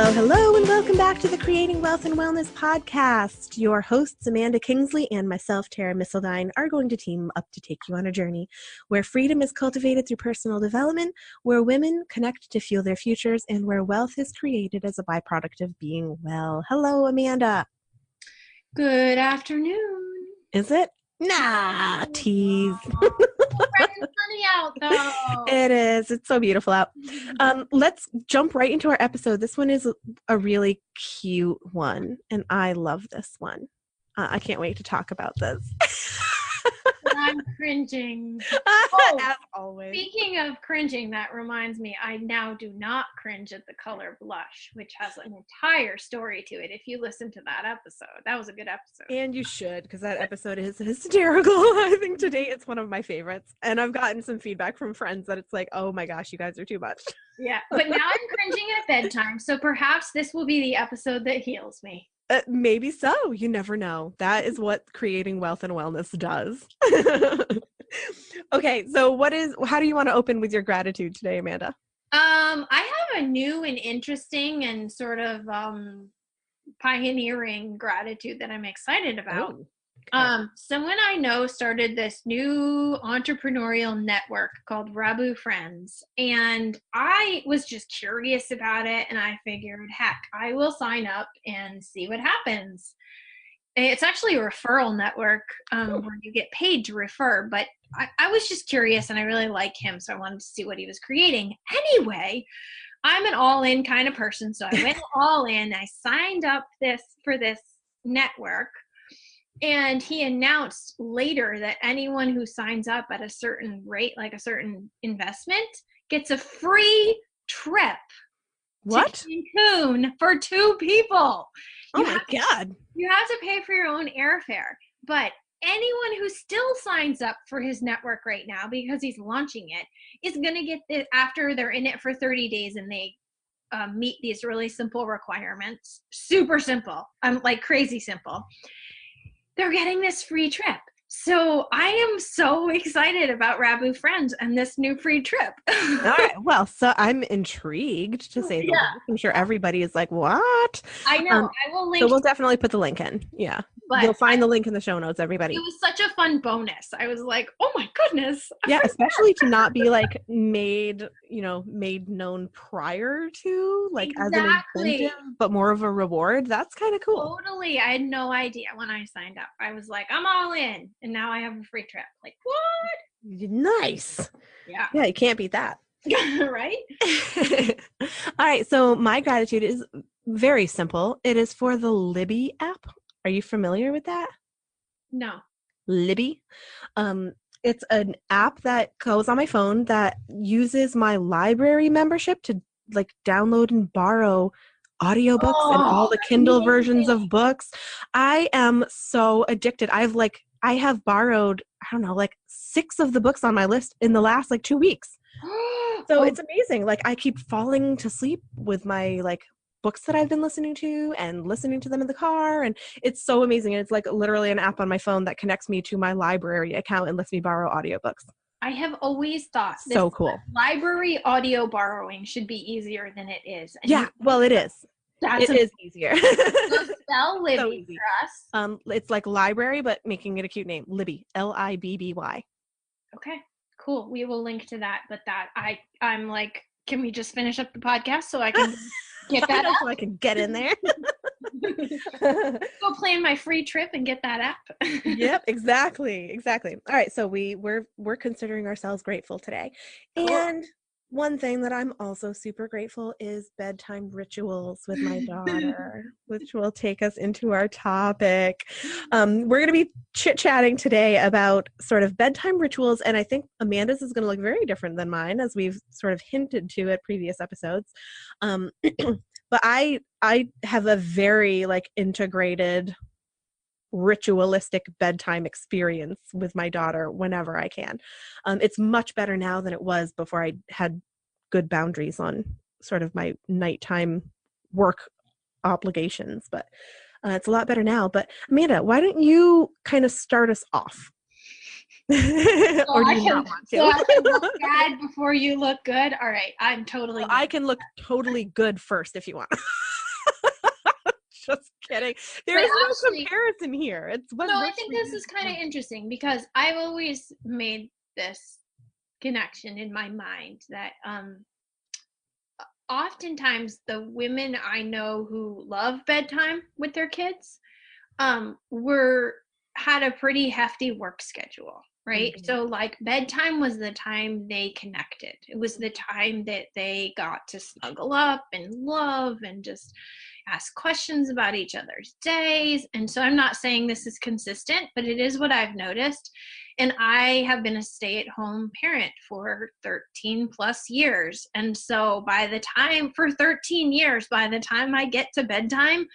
Hello, and welcome back to the Creating Wealth and Wellness podcast. Your hosts, Amanda Kingsley and myself, Terra Missildine, are going to team up to take you on a journey where freedom is cultivated through personal development, where women connect to fuel their futures, and where wealth is created as a byproduct of being well. Hello, Amanda. Good afternoon. Is it? Nah, tease. Bright and sunny out, though. It is. It's so beautiful out. Let's jump right into our episode. This one is a really cute one, and I love this one. I can't wait to talk about this. I'm cringing. As always. Speaking of cringing, that reminds me, I now do not cringe at the color blush, which has an entire story to it. If you listen to that episode, that was a good episode. And you should, because that episode is hysterical. I think to date it's one of my favorites. And I've gotten some feedback from friends that it's like, oh my gosh, you guys are too much. Yeah, but now I'm cringing at bedtime, so perhaps this will be the episode that heals me. Maybe so. You never know. That is what creating wealth and wellness does. Okay, so how do you want to open with your gratitude today, Amanda? I have a new and interesting and sort of pioneering gratitude that I'm excited about. Oh, okay. Someone I know started this new entrepreneurial network called Rabu Friends, and I was just curious about it, and I figured, heck, I will sign up and see what happens. It's actually a referral network where you get paid to refer, but I was just curious, and I really like him, so I wanted to see what he was creating. Anyway, I'm an all-in kind of person, so I went all in. I signed up for this network. And he announced later that anyone who signs up at a certain rate, like a certain investment, gets a free trip to Cancun for 2 people. Oh my God. You have to pay for your own airfare. But anyone who still signs up for his network right now, because he's launching it, is going to get it after they're in it for 30 days and they meet these really simple requirements. Super simple. Like crazy simple. They're getting this free trip. So I am so excited about Rabu Friends and this new free trip. All right. Well, so I'm intrigued to say the least. I'm sure everybody is like, what? I know. I will link. So we'll definitely put the link in. Yeah. But you'll find the link in the show notes, everybody. It was such a fun bonus. I was like, oh my goodness. Yeah, especially to not be like made known prior to, like as an incentive, but more of a reward. That's kind of cool. Totally. I had no idea when I signed up. I was like, I'm all in. And now I have a free trip. Like, what? Nice. Yeah. Yeah, you can't beat that. Right? All right. So my gratitude is very simple. It is for the Libby app. Are you familiar with that? No. Libby. It's an app that goes on my phone that uses my library membership to like download and borrow audiobooks and all the Kindle versions of books. I am so addicted. I have borrowed, I don't know, like 6 of the books on my list in the last like 2 weeks. So it's amazing. Like I keep falling to sleep with my like books that I've been listening to and listening to them in the car. And it's so amazing. And it's like literally an app on my phone that connects me to my library account and lets me borrow audiobooks. I have always thought so cool. Library audio borrowing should be easier than it is. And yeah, well, it is. It is easier. So spell Libby so easy. For us. It's like library, but making it a cute name. Libby, Libby. Okay, cool. We will link to that. But I'm like, can we just finish up the podcast so I can get that app? So I can get in there. Go plan my free trip and get that app. Yep, exactly. All right, so we're considering ourselves grateful today. Cool. And one thing that I'm also super grateful is bedtime rituals with my daughter, which will take us into our topic. We're going to be chit-chatting today about sort of bedtime rituals, and I think Amanda's is going to look very different than mine, as we've sort of hinted to at previous episodes. But I have a very like integrated ritualistic bedtime experience with my daughter whenever I can. It's much better now than it was before I had good boundaries on sort of my nighttime work obligations, but it's a lot better now. But Amanda, why don't you kind of start us off? Or do you not want to? So I can look bad before you look good? All right, I'm totally I can look totally good first if you want. kidding. There But is no actually, comparison here. It's what no, I works think for this you. is kind of interesting because I've always made this connection in my mind that oftentimes the women I know who love bedtime with their kids were had a pretty hefty work schedule, right? Mhm. So like bedtime was the time they connected. It was the time that they got to snuggle up and love and just ask questions about each other's days. And so I'm not saying this is consistent, but it is what I've noticed. And I have been a stay-at-home parent for 13 plus years. And so for 13 years, by the time I get to bedtime,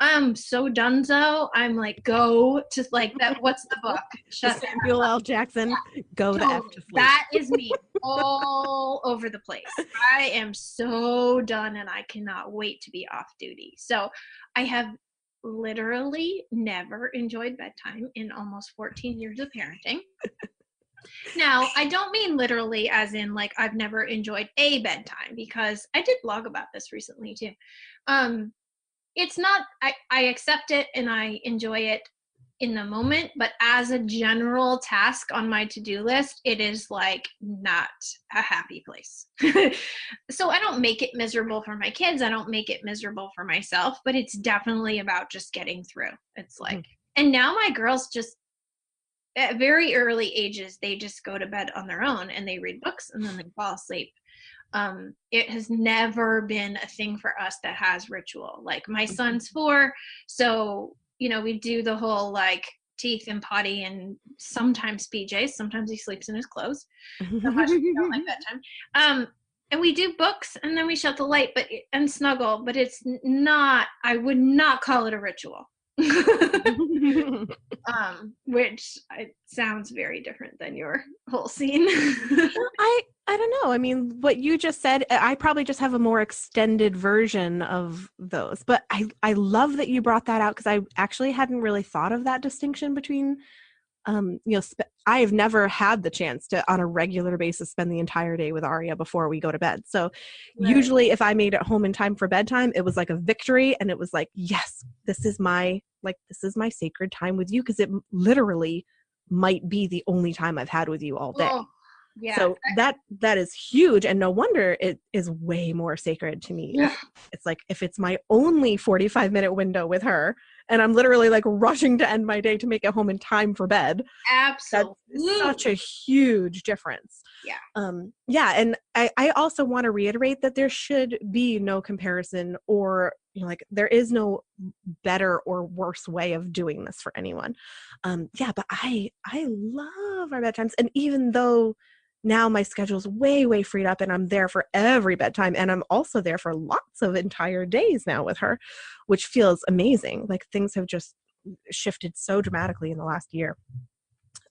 I'm so donezo. I'm like, go to like that. What's the book? The Shut the Samuel L. Jackson, go the F to Totally. sleep. That is me all over the place. I am so done and I cannot wait to be off duty. So I have literally never enjoyed bedtime in almost 14 years of parenting. Now, I don't mean literally as in like I've never enjoyed a bedtime because I did blog about this recently too. It's not, I accept it and I enjoy it in the moment, but as a general task on my to-do list, it is like not a happy place. So I don't make it miserable for my kids. I don't make it miserable for myself, but it's definitely about just getting through. It's like, and now my girls just at very early ages, they just go to bed on their own and they read books and then they fall asleep. It has never been a thing for us that has ritual. Like my son's 4, so we do the whole like teeth and potty and sometimes PJs. Sometimes he sleeps in his clothes. Unless we don't like bedtime. And we do books and then we shut the light, and snuggle. But it's not. I would not call it a ritual. Which sounds very different than your whole scene. I don't know. I mean, what you just said, I probably just have a more extended version of those. But I love that you brought that out because I actually hadn't really thought of that distinction between, I have never had the chance to, on a regular basis, spend the entire day with Arya before we go to bed. So usually if I made it home in time for bedtime, it was like a victory. And it was like, yes, this is my sacred time with you because it literally might be the only time I've had with you all day. Oh, yeah. So that is huge, and no wonder it is way more sacred to me. Yeah. It's like if it's my only 45-minute window with her and I'm literally like rushing to end my day to make it home in time for bed. Absolutely. That's such a huge difference. Yeah. And I also want to reiterate that there should be no comparison or like there is no better or worse way of doing this for anyone. But I love our bedtimes, and even though now my schedule's way freed up and I'm there for every bedtime, and I'm also there for lots of entire days now with her, which feels amazing. Like things have just shifted so dramatically in the last year.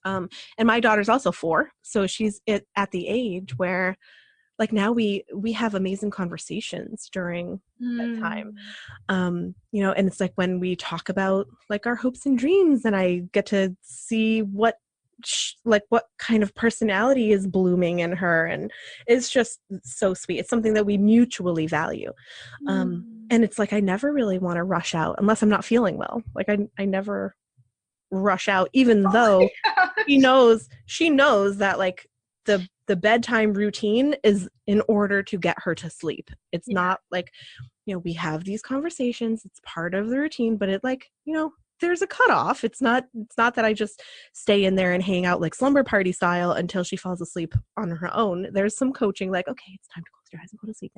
And my daughter's also 4, so she's at the age where like now we have amazing conversations during bedtime. And it's like when we talk about like our hopes and dreams, and I get to see what kind of personality is blooming in her, and it's just so sweet. It's something that we mutually value. And it's like I never really want to rush out unless I'm not feeling well. Like I never rush out, even though she knows that like the bedtime routine is in order to get her to sleep. It's not like we have these conversations, it's part of the routine, but it like there's a cutoff. It's not that I just stay in there and hang out like slumber party style until she falls asleep on her own. There's some coaching like, okay, it's time to close your eyes and go to sleep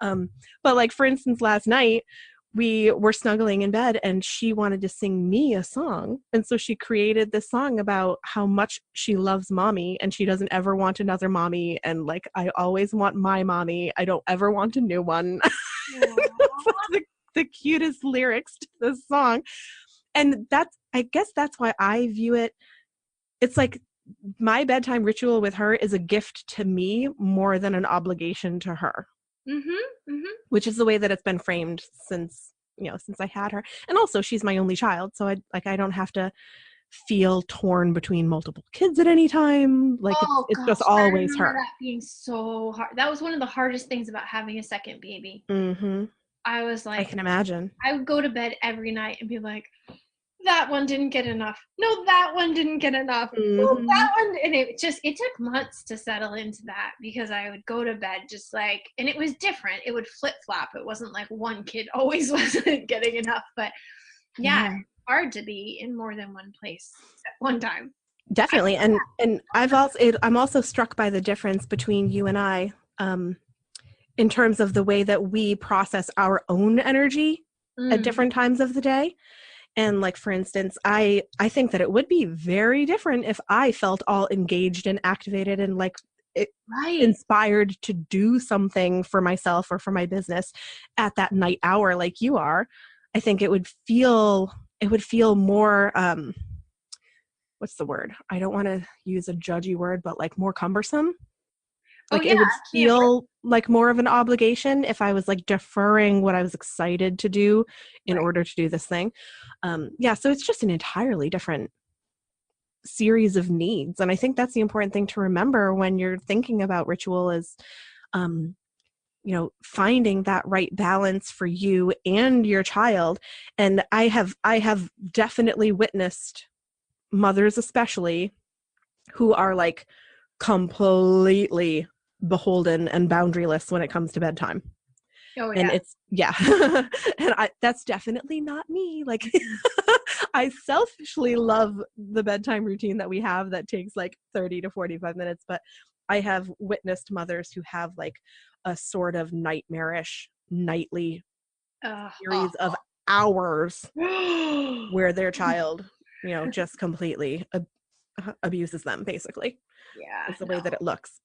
now. But like for instance, last night we were snuggling in bed and she wanted to sing me a song, and so she created this song about how much she loves mommy and she doesn't ever want another mommy, and like I always want my mommy, I don't ever want a new one. The cutest lyrics to this song. And I guess that's why I view it. It's like my bedtime ritual with her is a gift to me more than an obligation to her. Which is the way that it's been framed since I had her. And also she's my only child, so I don't have to feel torn between multiple kids at any time. Like it's just always her. That being so hard. That was one of the hardest things about having a second baby. I was I like, can imagine. I would go to bed every night and be like, that one didn't get enough. No, that one didn't get enough. No, Mm-hmm. that one. And it took months to settle into that, because I would go to bed just like, and it was different. It would flip flop. It wasn't like one kid always wasn't getting enough. But yeah, Yeah. it's hard to be in more than one place at one time. Definitely. And I'm also struck by the difference between you and I, in terms of the way that we process our own energy at Mm, different times of the day. And like, for instance, I think that it would be very different if I felt all engaged and activated and like it, right. inspired to do something for myself or for my business at that night hour like you are. I think it would feel more what's the word? I don't want to use a judgy word, but like more cumbersome. Oh Like it yeah, would can't work. feel like more of an obligation if I was like deferring what I was excited to do in Right. order to do this thing. Yeah, so it's just an entirely different series of needs. And I think that's the important thing to remember when you're thinking about ritual is, um, finding that right balance for you and your child. And I have definitely witnessed mothers especially who are like completely beholden and boundaryless when it comes to bedtime. Oh And yeah. it's yeah. And that's definitely not me. Like I selfishly love the bedtime routine that we have that takes like 30 to 45 minutes, but I have witnessed mothers who have like a sort of nightmarish nightly series of hours Oh. where their child, just completely abuses them basically. Yeah, Is the way no. that it looks.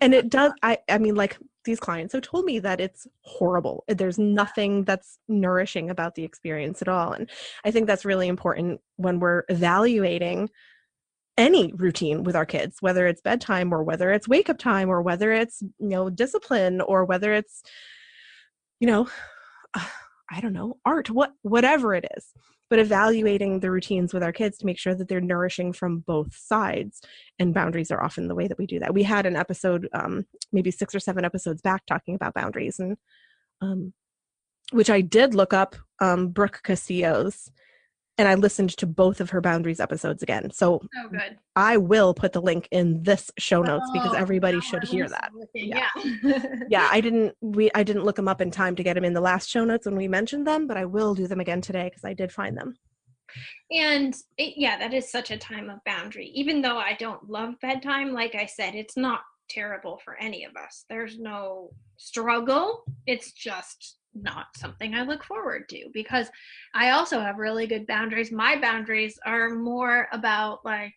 And it does, I mean, like these clients have told me that it's horrible. There's nothing that's nourishing about the experience at all. And I think that's really important when we're evaluating any routine with our kids, whether it's bedtime or whether it's wake up time or whether it's, discipline or whether it's, you know, I don't know, art, whatever it is, but evaluating the routines with our kids to make sure that they're nourishing from both sides. And boundaries are often the way that we do that. We had an episode, maybe 6 or 7 episodes back, talking about boundaries, and um, which I did look up, Brooke Castillo's, and I listened to both of her boundaries episodes again. So So good. I will put the link in this show notes because Oh, everybody now should we're hear listening, that. looking. Yeah. Yeah. Yeah, I didn't look them up in time to get them in the last show notes when we mentioned them, but I will do them again today because I did find them. And yeah, that is such a time of boundary. Even though I don't love bedtime, like I said, it's not terrible for any of us. There's no struggle. It's just not something I look forward to, because I also have really good boundaries. My boundaries are more about like,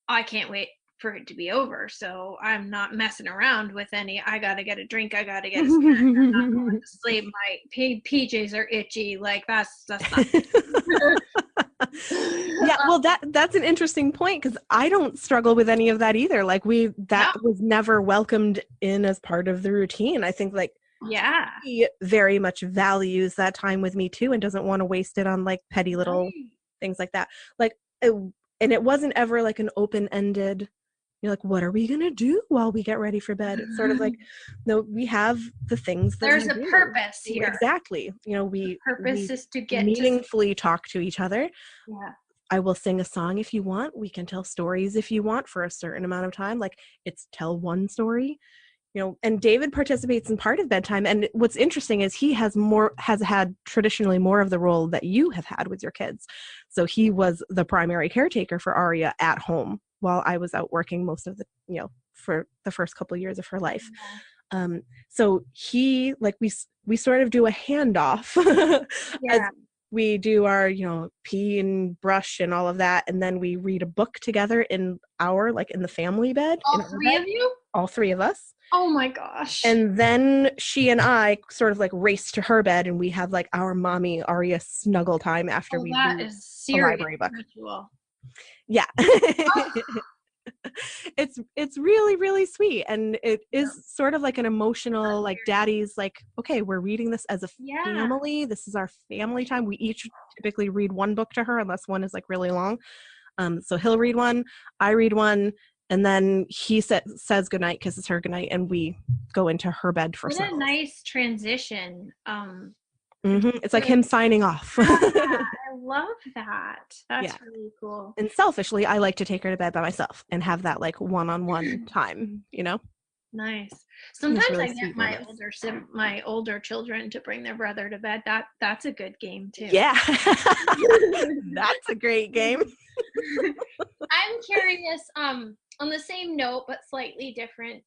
I can't wait for it to be over. So I'm not messing around with any, I got to get a drink, I got to get a snack, I'm not going to sleep, my PJs are itchy. Like that's not. Yeah, well, that's an interesting point because I don't struggle with any of that either. Like that Yeah. was never welcomed in as part of the routine. I think like Yeah. he very much values that time with me too and doesn't want to waste it on like petty little Right. things like that. Like, and it wasn't ever like an open-ended, you're like, what are we gonna do while we get ready for bed? It's sort of like, no, we have the things that There's we a do. purpose here. Exactly. The We purpose is to get to. meaningfully talk to each other. Yeah. I will sing a song if you want. We can tell stories if you want for a certain amount of time. Like it's tell one story, and David participates in part of bedtime. And what's interesting is he has had traditionally more of the role that you have had with your kids. So he was the primary caretaker for Aria at home while I was out working most of the, for the first couple of years of her life. So he, like, we sort of do a handoff as Yeah. we do our, pee and brush and all of that. And then we read a book together in the family bed, in All our three bed, of you? all 3 of us. Oh my gosh. And then she and I sort of like race to her bed and we have like our mommy Aria snuggle time after Oh, we that read is a serious library book. ritual. Yeah. Oh, It's really, really sweet. And it yeah. is sort of like an emotional, like daddy's like, okay, we're reading this as a Yeah. family. This is our family time. We each typically read one book to her unless one is like really long. So he'll read one, I read one, And then he says goodnight, kisses her goodnight, and we go into her bed for What snuggles. a nice transition. It's like him signing off. Yeah, I love that. That's really cool. And selfishly, I like to take her to bed by myself and have that like one-on-one time, you know? Nice. Sometimes really I get my older children to bring their brother to bed. That's a good game too. Yeah. That's a great game. I'm curious, on the same note but slightly different,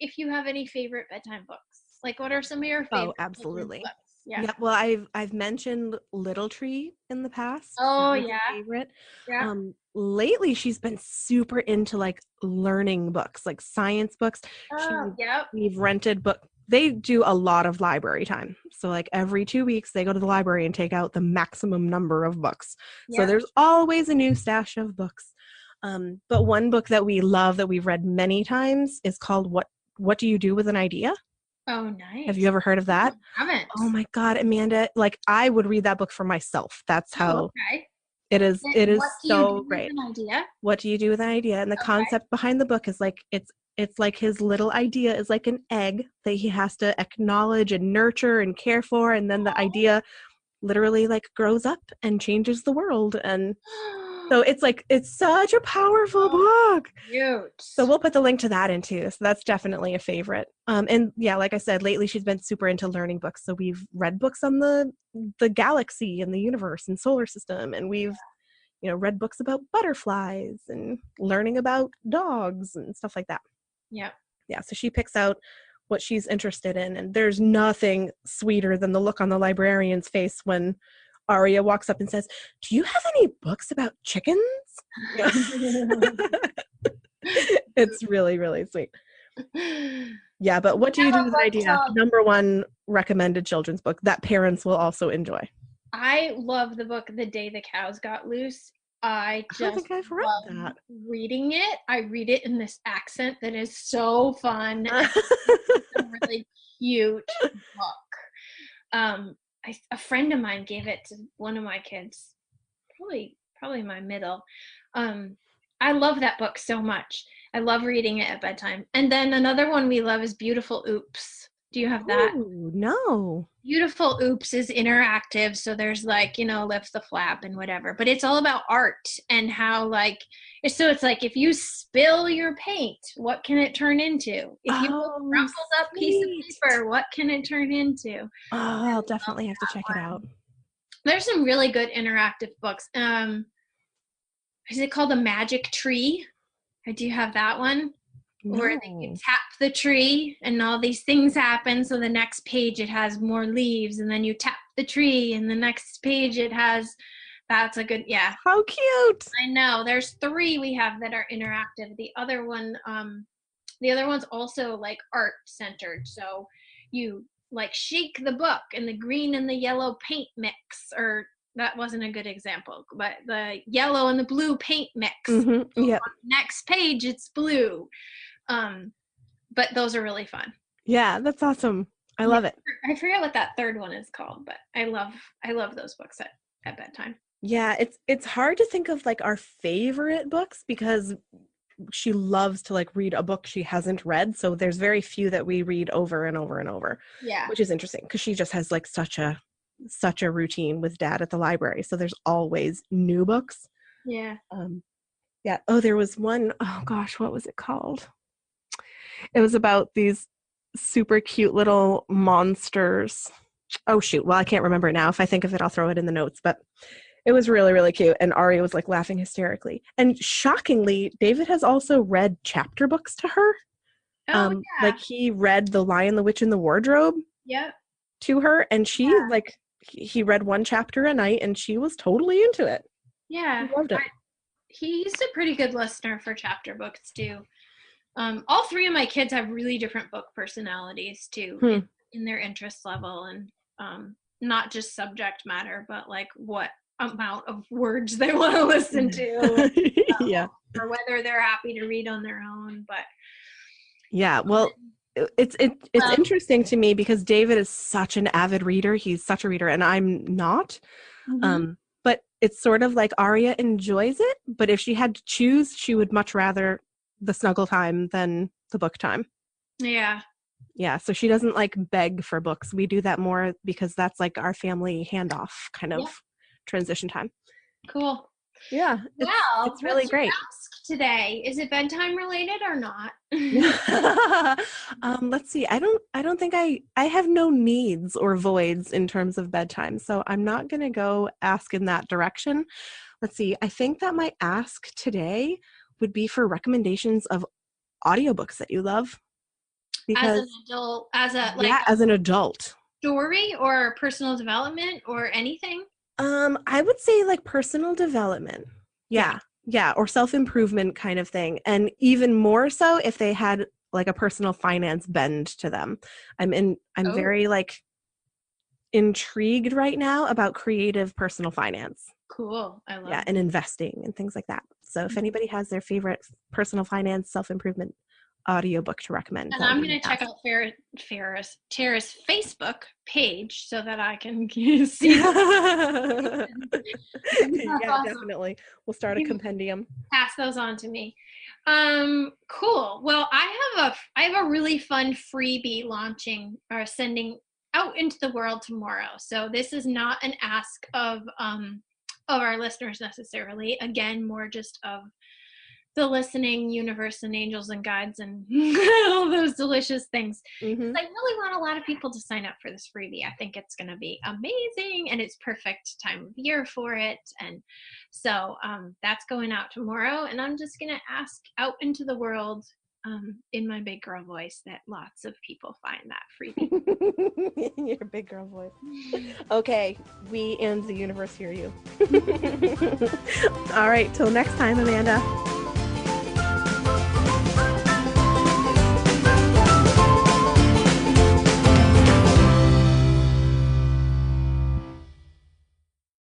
if you have any favorite bedtime books. Like, what are some of your favorite absolutely books? Yeah. Yeah. Well, I've mentioned Little Tree in the past. Oh, yeah. Favorite. Yeah. Lately she's been super into like learning books, like science books. Oh, yep. We've rented book. They do a lot of library time. So like every 2 weeks they go to the library and take out the maximum number of books. Yep. So there's always a new stash of books. But one book that we love that we've read many times is called What Do You Do with an Idea? Oh, nice. Have you ever heard of that? I haven't. Oh my God, Amanda, like I would read that book for myself. That's how it is. It is so great. What do you do with an idea? And the concept behind the book is like, it's like his little idea is like an egg that he has to acknowledge and nurture and care for. And then the idea literally like grows up and changes the world. And so it's such a powerful book. Cute. So we'll put the link to that in too. So that's definitely a favorite. And yeah, like I said, lately she's been super into learning books. So we've read books on the galaxy and the universe and solar system. And we've, read books about butterflies and learning about dogs and stuff like that. Yeah. Yeah. So she picks out what she's interested in. And there's nothing sweeter than the look on the librarian's face when Aria walks up and says, "Do you have any books about chickens?" It's really, really sweet. Yeah, but What Do You Do with an Idea? Number one recommended children's book that parents will also enjoy. I love the book The Day the Cows Got Loose. I don't think I've read that. Reading it, I read it in this accent that is so fun. It's a really cute book. A friend of mine gave it to one of my kids, probably my middle. I love that book so much. I love reading it at bedtime. And then another one we love is Beautiful Oops. Do you have that? Ooh, no. Beautiful Oops is interactive. So there's like, lift the flap and whatever. But it's all about art and how it's like if you spill your paint, what can it turn into? If you have a rumpled up piece of paper, what can it turn into? Oh, I'll definitely have to check it out. There's some really good interactive books. Is it called The Magic Tree? Do you have that one? No. Where you tap the tree and all these things happen. So the next page it has more leaves, and then you tap the tree, and the next page it has. That's a good, yeah. How cute! I know. There's 3 we have that are interactive. The other one's also like art centered. So you like shake the book, and the green and the yellow paint mix, or that wasn't a good example, but the yellow and the blue paint mix. Mm-hmm. Yeah. Next page it's blue. But those are really fun. Yeah, that's awesome. I love it. I forget what that third one is called, but I love those books at bedtime. Yeah, it's hard to think of like our favorite books because she loves to like read a book she hasn't read. So there's very few that we read over and over and over. Yeah. Which is interesting because she just has like such a routine with Dad at the library. So there's always new books. Yeah. Yeah. Oh, there was one, oh gosh, what was it called? It was about these super cute little monsters. Oh shoot. Well, I can't remember it now. If I think of it, I'll throw it in the notes, but it was really, really cute. And Aria was like laughing hysterically. And shockingly, David has also read chapter books to her. Oh, yeah. Like he read The Lion, the Witch, and the Wardrobe to her. And she he read one chapter a night and she was totally into it. Yeah. She loved it. He's a pretty good listener for chapter books too. All 3 of my kids have really different book personalities too, in their interest level, and not just subject matter, but like what amount of words they want to listen to, yeah, or whether they're happy to read on their own. But yeah, well, it's interesting to me because David is such an avid reader. He's such a reader, and I'm not. Mm-hmm. But it's sort of like Aria enjoys it, but if she had to choose, she would much rather the snuggle time than the book time. Yeah. Yeah, so she doesn't like beg for books. We do that more because that's like our family handoff kind of transition time. Cool. Yeah, Well, it's really what's your great. ask today? Is it bedtime related or not? Let's see. I don't think I have no needs or voids in terms of bedtime, so I'm not going to go ask in that direction. Let's see. I think that my ask today would be for recommendations of audiobooks that you love. As Because an adult, as a like yeah, as an adult. story or personal development or anything? I would say like personal development. Yeah. Yeah, or self-improvement kind of thing. And even more so if they had like a personal finance bend to them. I'm Oh, very like intrigued right now about creative personal finance. cool. I Yeah, love and investing and things like that. So if that. anybody has their favorite personal finance self-improvement audiobook to recommend, And that would I'm be going to my check ask. out Tara's Facebook page so that I can see Yeah, That's awesome. definitely. We'll start a compendium. Pass those on to me. Cool. Well, I have a really fun freebie launching or sending out into the world tomorrow. So this is not an ask of our listeners necessarily. Again, more just of the listening universe and angels and guides and all those delicious things. Mm-hmm. I really want a lot of people to sign up for this freebie. I think it's going to be amazing and it's perfect time of year for it. And so that's going out tomorrow. And I'm just going to ask out into the world in my big girl voice that lots of people find that freebie. Your big girl voice. Okay, we and the universe hear you. All right, till next time, Amanda.